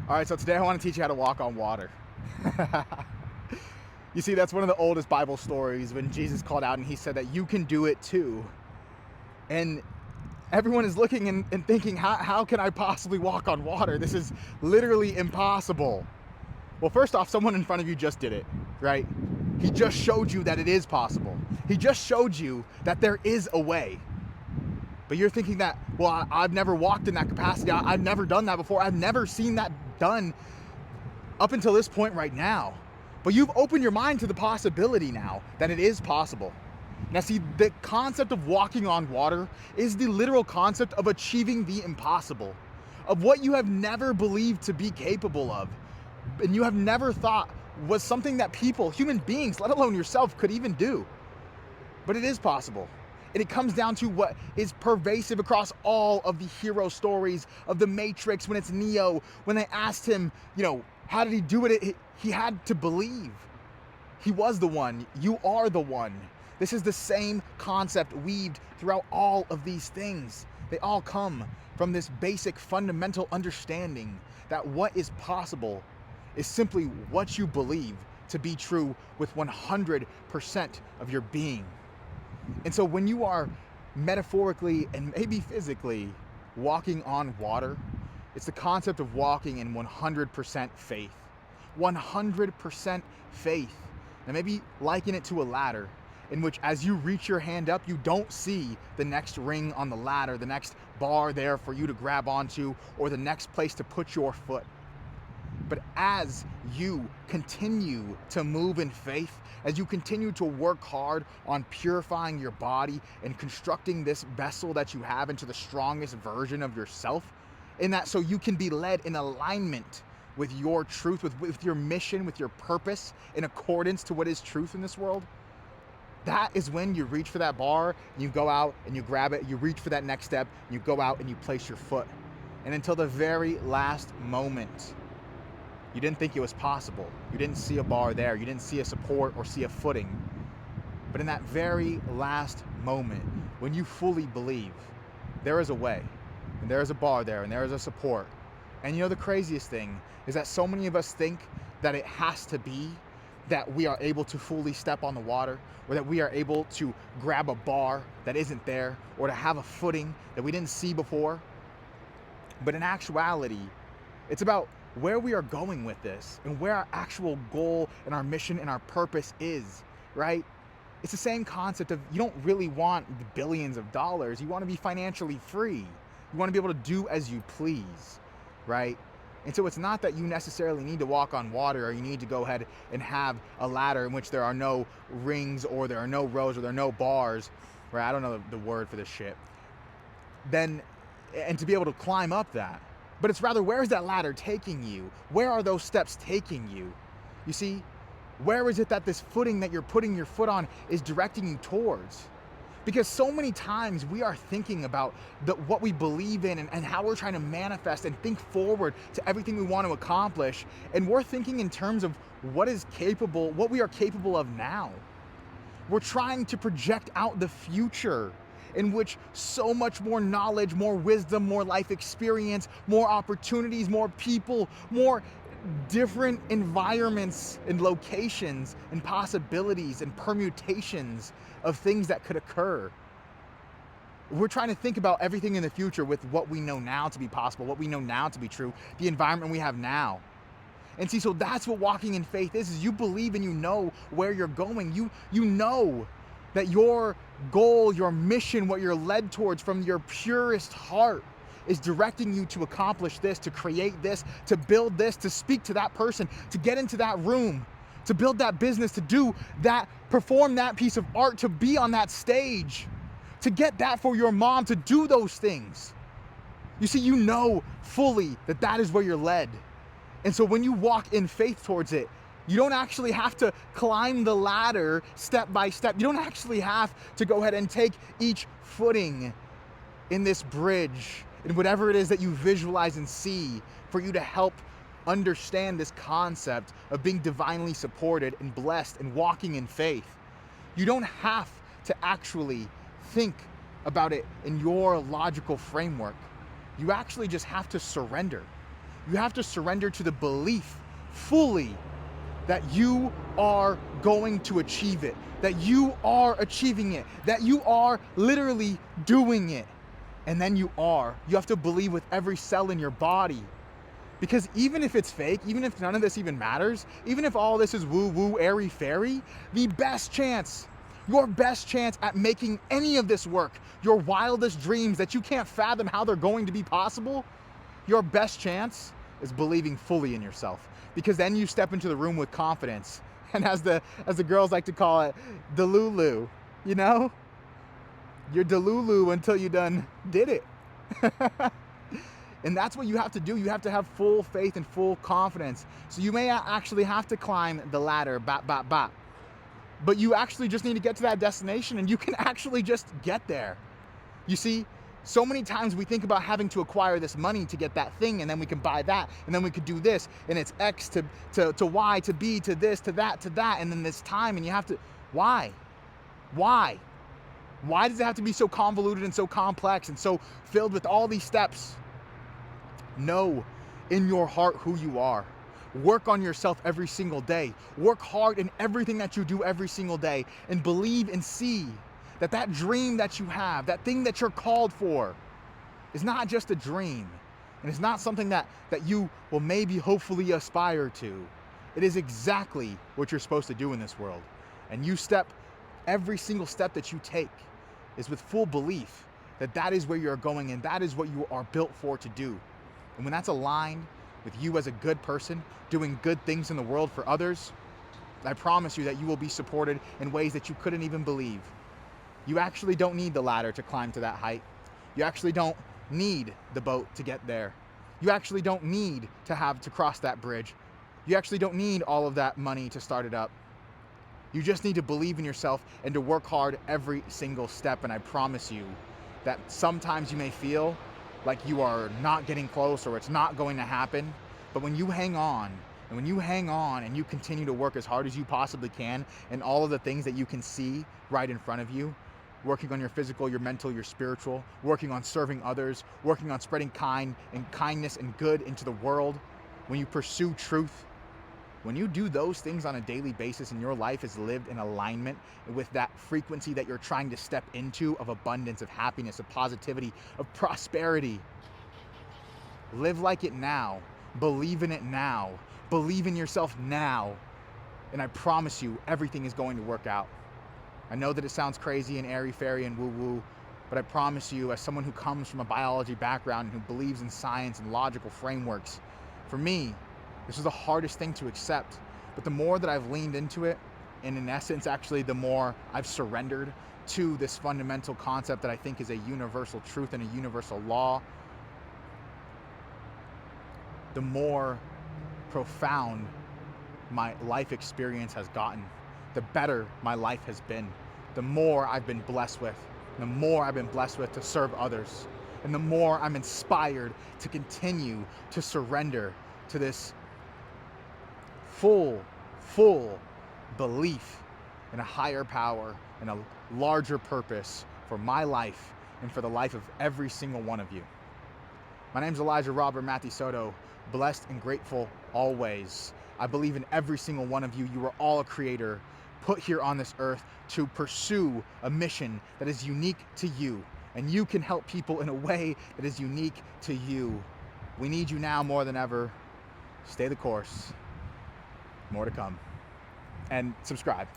All right, so today I want to teach you how to walk on water. You see, that's one of the oldest Bible stories when Jesus called out and he said that you can do it too. And everyone is looking and thinking, how can I possibly walk on water? This is literally impossible. Well, first off, someone in front of you just did it, right? He just showed you that it is possible. He just showed you that there is a way. But you're thinking that, well, I've never walked in that capacity. I've never done that before. I've never seen that done up until this point right now. But you've opened your mind to the possibility now that it is possible. Now see, the concept of walking on water is the literal concept of achieving the impossible, of what you have never believed to be capable of, and you have never thought was something that people, human beings, let alone yourself, could even do. But it is possible. And it comes down to what is pervasive across all of the hero stories of the Matrix. When it's Neo, when they asked him, how did he do it? He had to believe. He was the one. You are the one. This is the same concept weaved throughout all of these things. They all come from this basic fundamental understanding that what is possible is simply what you believe to be true with 100% of your being. And so when you are metaphorically and maybe physically walking on water, it's the concept of walking in 100% faith. 100% faith. Now maybe liken it to a ladder in which as you reach your hand up, you don't see the next ring on the ladder, the next bar there for you to grab onto, or the next place to put your foot. But as you continue to move in faith, as you continue to work hard on purifying your body and constructing this vessel that you have into the strongest version of yourself, in that so you can be led in alignment with your truth, with your mission, with your purpose, in accordance to what is truth in this world, that is when you reach for that bar, and you go out and you grab it, you reach for that next step, you go out and you place your foot. And until the very last moment, you didn't think it was possible. You didn't see a bar there. You didn't see a support or see a footing. But in that very last moment, when you fully believe, there is a way, and there is a bar there, and there is a support. And the craziest thing is that so many of us think that it has to be that we are able to fully step on the water, or that we are able to grab a bar that isn't there, or to have a footing that we didn't see before. But in actuality, it's about where we are going with this and where our actual goal and our mission and our purpose is, right? It's the same concept of you don't really want the billions of dollars. You want to be financially free. You want to be able to do as you please, right? And so it's not that you necessarily need to walk on water or you need to go ahead and have a ladder in which there are no rings or there are no rows or there are no bars, right? I don't know the word for this shit. And to be able to climb up that. But it's rather, where is that ladder taking you? Where are those steps taking you? You see, where is it that this footing that you're putting your foot on is directing you towards? Because so many times we are thinking about what we believe in and how we're trying to manifest and think forward to everything we want to accomplish. And we're thinking in terms of what we are capable of now. We're trying to project out the future, in which so much more knowledge, more wisdom, more life experience, more opportunities, more people, more different environments and locations and possibilities and permutations of things that could occur. We're trying to think about everything in the future with what we know now to be possible, what we know now to be true, the environment we have now. And see, so that's what walking in faith is you believe and you know where you're going. You know that your goal, your mission, what you're led towards from your purest heart is directing you to accomplish this, to create this, to build this, to speak to that person, to get into that room, to build that business, to do that, perform that piece of art, to be on that stage, to get that for your mom, to do those things. You see, you know fully that that is where you're led. And so when you walk in faith towards it, you don't actually have to climb the ladder step by step. You don't actually have to go ahead and take each footing in this bridge, in whatever it is that you visualize and see, for you to help understand this concept of being divinely supported and blessed and walking in faith. You don't have to actually think about it in your logical framework. You actually just have to surrender. You have to surrender to the belief fully that you are going to achieve it, that you are achieving it, that you are literally doing it. And then you have to believe with every cell in your body. Because even if it's fake, even if none of this even matters, even if all this is woo-woo, airy-fairy, the best chance, your best chance at making any of this work, your wildest dreams that you can't fathom how they're going to be possible, your best chance is believing fully in yourself. Because then you step into the room with confidence. And as the girls like to call it, delulu, you know? You're delulu until you done did it. And that's what you have to do. You have to have full faith and full confidence. So you may actually have to climb the ladder, but you actually just need to get to that destination, and you can actually just get there. You see, so many times we think about having to acquire this money to get that thing, and then we can buy that, and then we could do this, and it's X to Y to B to this to that, and then this time, and you have to, why? Why does it have to be so convoluted and so complex and so filled with all these steps? Know in your heart who you are. Work on yourself every single day. Work hard in everything that you do every single day, and believe and see that that dream that you have, that thing that you're called for, is not just a dream, and it's not something that you will maybe hopefully aspire to. It is exactly what you're supposed to do in this world. And every single step that you take is with full belief that that is where you're going, and that is what you are built for to do. And when that's aligned with you as a good person, doing good things in the world for others, I promise you that you will be supported in ways that you couldn't even believe. You actually don't need the ladder to climb to that height. You actually don't need the boat to get there. You actually don't need to cross that bridge. You actually don't need all of that money to start it up. You just need to believe in yourself and to work hard every single step. And I promise you that sometimes you may feel like you are not getting close or it's not going to happen. But when you hang on, and you continue to work as hard as you possibly can, and all of the things that you can see right in front of you, working on your physical, your mental, your spiritual, working on serving others, working on spreading kindness and good into the world, when you pursue truth, when you do those things on a daily basis and your life is lived in alignment with that frequency that you're trying to step into of abundance, of happiness, of positivity, of prosperity, live like it now. Believe in it now. Believe in yourself now. And I promise you, everything is going to work out. I know that it sounds crazy and airy-fairy and woo-woo, but I promise you, as someone who comes from a biology background and who believes in science and logical frameworks, for me, this is the hardest thing to accept. But the more that I've leaned into it, and in essence, actually, the more I've surrendered to this fundamental concept that I think is a universal truth and a universal law, the more profound my life experience has gotten, the better my life has been, the more I've been blessed with, the more I've been blessed with to serve others, and the more I'm inspired to continue to surrender to this full belief in a higher power and a larger purpose for my life and for the life of every single one of you. My name is Robert-Mahdi Soto, blessed and grateful always. I believe in every single one of you. You are all a creator, put here on this earth to pursue a mission that is unique to you. And you can help people in a way that is unique to you. We need you now more than ever. Stay the course. More to come. And subscribe.